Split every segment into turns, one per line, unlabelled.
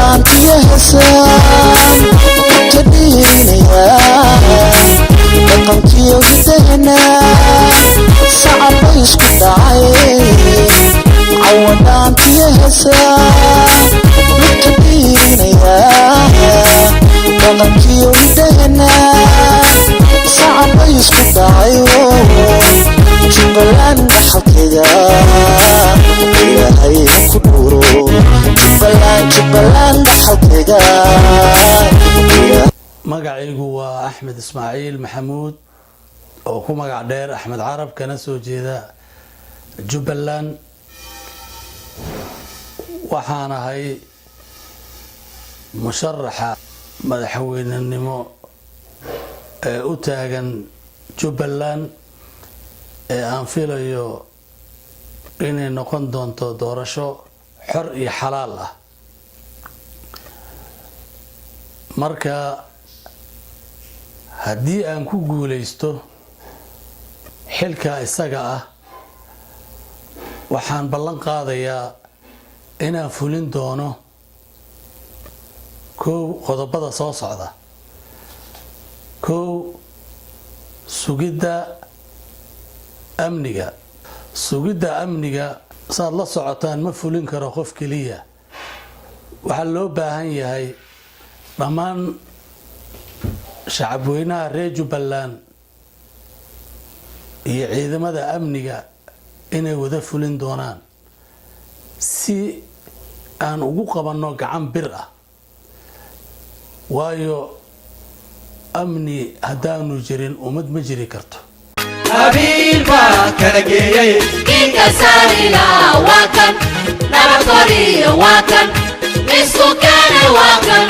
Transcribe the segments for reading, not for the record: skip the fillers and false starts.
عوضان يهسان تدينيا لقمتي وهدهنا صعب يسكت عين عوضان يهسان تدينيا لقمتي وهدهنا صعب يسكت عين جبلان حقيقة يا هي كبرو جبلان حقيقة
magacaygu waa Axmed Ismaaciil Maxamuud oo ku magac dheer Axmed Carab kana soo jeeda Jubbaland waxaan ahay musharaxa madaxweynenimo ee u taagan Jubbaland ee aan filayo inay noqon doonto doorasho xor iyo xalaal ah marka haddii aan ku guuleysto xilka isaga ah waxaan ballan qaadayaa inaan fulin doono qodobada soo socda sugidda amniga saad la socotaan ma fulin karo qof kaliya waxa loo baahan yahay dhammaan shacabweynaha reer Jubbaland iyo ciidamada amniga inay wada fulin doonaan si aan ugu qabanno gacan bir ah waayo amni hadaanu jirin umad ma jiri karto
قبيل ما كان جاي
إنك سارنا وكان نبطري وكان نسو كان وكان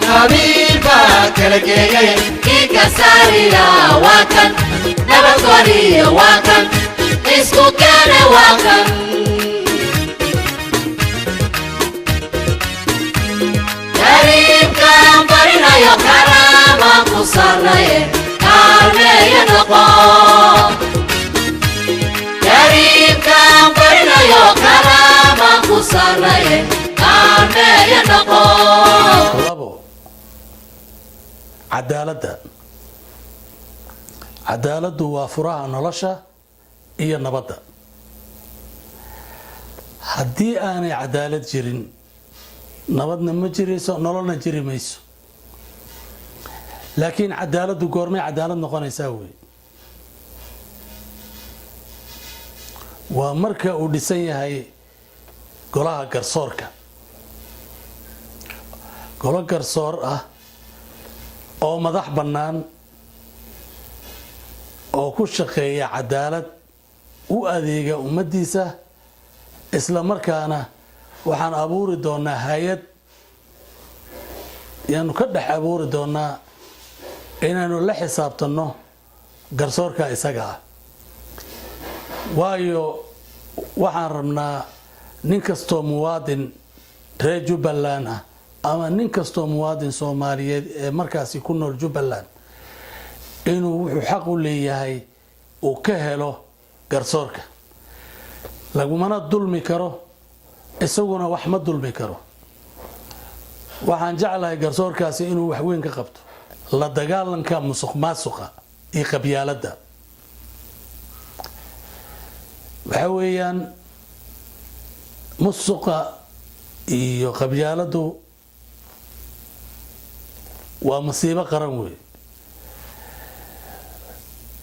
قبيل ما كان جاي
إنك سارنا وكان نبطري وكان نسو كان وكان يا كرامة قصرنا كارمي ينقى كريم كامبرنا يا كرامة قصرنا كارمي ينقى
عدالة وفراها نلشة هي النبضة هدي أنا عدالة جرين نبضنا ما جريسو نلنا جري ميسو لكن عدالة قرمي عدالة نقول يسوي ومركا وديسية هاي قولها قرصوركا قولها قرصور أو مدح بنان أو كل شقية عدالة وأذيقة ومديسة إسلام مركانا وحان أبوري دونا هايد يعني كدح أبوري دونا inaanu la xisaabtano garsoorka isaga ah waayo waxaan rabnaa nin kasto muwaadin reer Jubbaland ah ama nin kasto muwaadin Soomaaliyeed ee markaasi ku nool Jubbaland inuu wuxuu xaq u leeyahay oo ka helo garsoorka lagumana dulmi karo isaguna wax ma dulmi karo waxaan jeclahay garsoorkaasi inuu wax weyn ka qabto la dagaalanka musuqmaasuqa iyo qabyaaladda waxa weeyaan musuqa iyo qabyaaladu waa masiibo qaran weey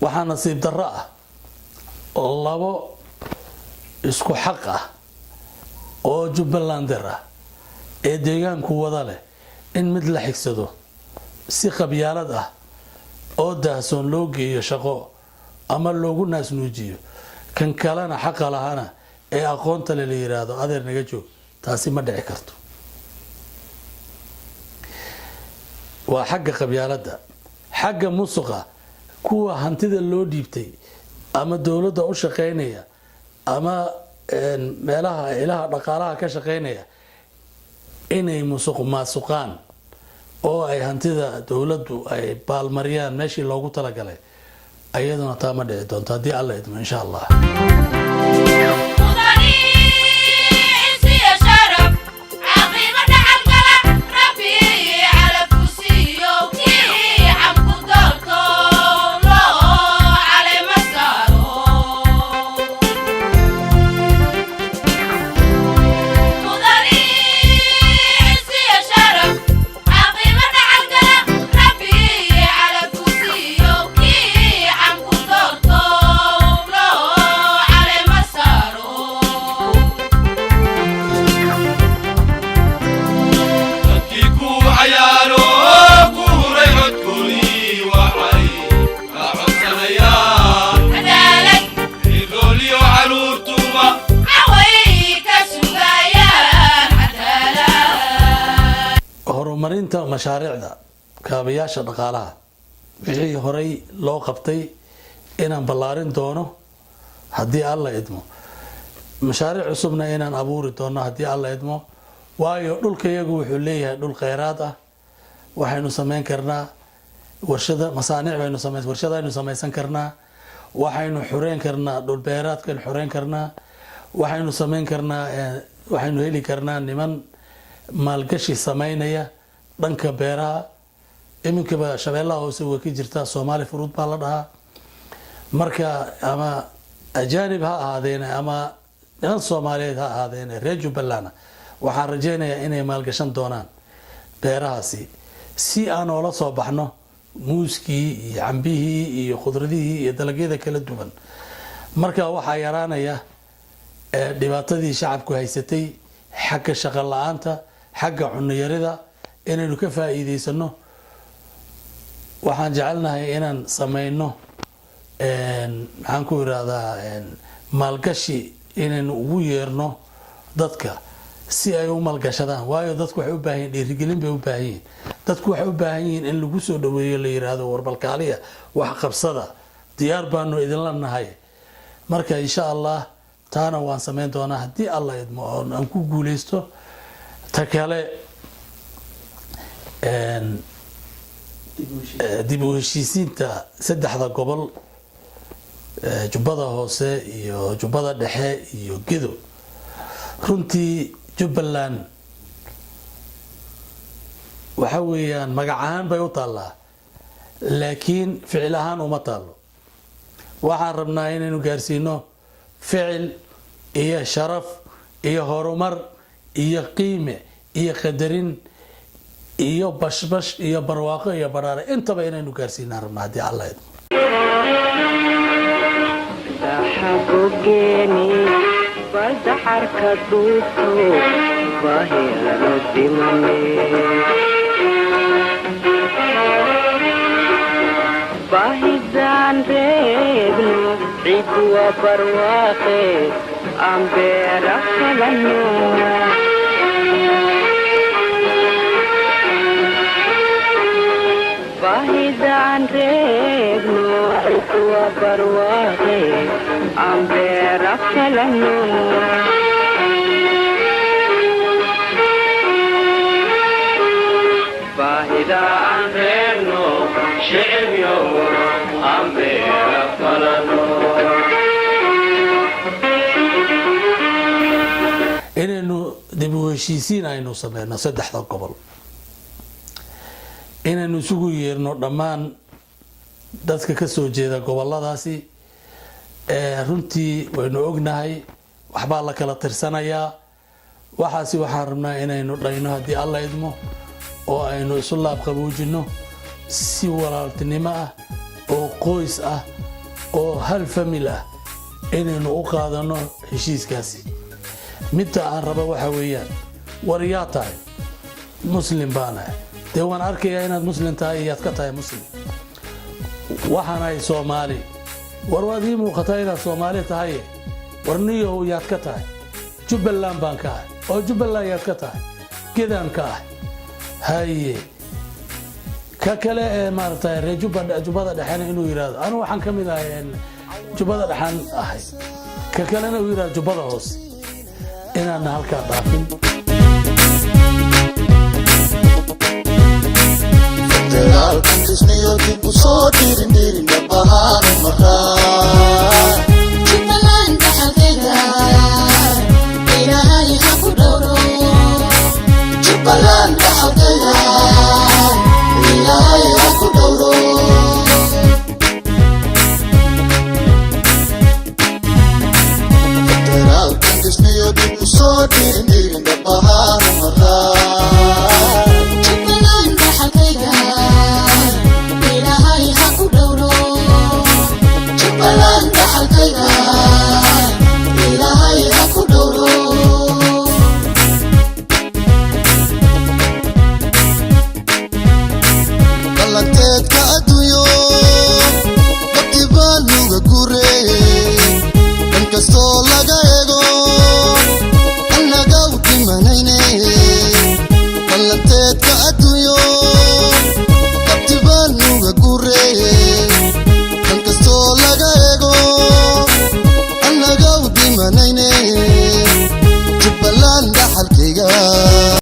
waxa nasiib darro ah labo isku xaq ah oo Jubbalander ah ee deegaanku wada leh in mid la xigsado si qabyaalad ah oo daahsoon loo geeyo shaqo ama loogu naas nuujiyo kan kalena xaq lahana ee aqoonta la yiraahdo adeer naga joog taasi ma dhici karto waa xagga qabyaaladda xagga musuqa kuwa hantida loo dhiibtay ama dawladda u shaqeynaya ama meelaha ilaha dhaqaalaha ka shaqeynaya inay musuqmaasuqaan oo ay hantida dawladdu ay baalmariyaan meeshii loogu talagalay ayaduna taa ma dhici doonto haddii alla idmo insha Allah horumarinta mashaariicda kaabayaasha dhaqaalaha wixii horay loo qabtay inaan ballaarin doono haddii alla idmo mashaariic cusubna inaan abuuri doono haddii alla idmo waayo dhulka iyagu wuxuu leeyahay dhul kheyraad ah waxaynu samayn karnaa warshadaynu samaysan karnaa waxaynu xureyn karnaa dhul beeraadkan xureyn karnaa waxaynu samayn karnaa waxaynu heli karnaa niman maalgashi samaynaya dhanka beeraha iminkaba shabeellaha hoose way ka jirtaa Soomaali furuud baa la dhahaa marka ama ajaanib ha ahaadeen ama dhan Soomaaliyeed ha ahaadeen reer Jubbaland waxaan rajaynayaa inay maalgashan doonaan beerahaasi si aan oola soo baxno muuskii iyo cambihii iyo khudradihii iyo dalagyada kala duwan marka waxaa yaraanaya dhibaatadii shacabku haysatay xagga shaqo la'aanta xagga cunno yarida inaynu ka faa'iideysano waxaan jecelnahay inaan sameeyno maxaan ku yiraahdaa maalgashi inaynu ugu yeerno dadka si ay u maalgashadaan waayo dadku waxay u baahan yihiin dhiirigelin bay u baahan yihiin dadku waxay u baahan yihiin in lagu soo dhaweeyo la yiraahdo warbalkaaliya wax qabsada diyaar baanu idinla nahay marka insha Allah taana waan sameyn doonaa haddii alla idmo aan ku guuleysto ta kale dib u heshiisiinta saddexda gobol Jubbada Hoose iyo Jubbada Dhexe iyo Gedo runtii Jubbaland waxa weeyaan magac ahaan bay u taalaa laakiin ficil ahaan uma taalo waxaan rabnaa inaynu gaarsiino ficil iyo sharaf iyo horumar iyo qiime iyo qadarin iyo bashbash iyo barwaaqo iyo baraare intaba inaynu gaarsiinaa rabnaa haddii alla idmo
baldaxarka duubto baahiyano dimane baahidaan reebno cidu waa barwaaqe aan beera falano baahidaan reebno cidu waa barwaaqe aan beera falano
baahidaan reebno shicibyo aan beera falano
inaynu dib u heshiisiin aynu sameyno saddexda gobol inaynu isugu yeerno dhammaan dadka ka soo jeeda goboladaasi runtii waynu ognahay waxbaa la kala tirsanayaa waxaasi waxaan rabnaa inaynu dhayno haddii alla idmo oo aynu isu laab qaboojino si walaaltinimo ah oo qoys ah oo hal famil ah inaynu u qaadano heshiiskaasi midda aan rabo waxa weeyaan war yaa tahay muslim baana dee waan arkayaa inaad muslim tahay iyaad ka tahay muslim waxaan ahay Soomaali war waad ii muuqataa inaad Soomaali tahay warniyow yaad ka tahay Jubbaland baan ka ahay oo Jubbaland yaad ka tahay gedaan ka ahay haye ka kale maartay reer Jubbada Dhexe inuu yiraahdo anu waxaan ka mid ahay Jubbada Dhexe ahay ka kalena uu yiraahdo Jubbada Hoose inaan halka dhaafin
dagaalkan kisniyo dib u soo dhiirin dhabahaan maraa
Jubbaland dhaxalkeeda
dhaxalkayga ilaahay ha ku dhowro ballanteedka adduunyo waqti baan nuga gureeyey dhan kastoo laga eego annaga u dhimanayne ballanteedka adduunyo waqti baan nuga gureeyey dhan kastoo laga eego annaga u dhimanayne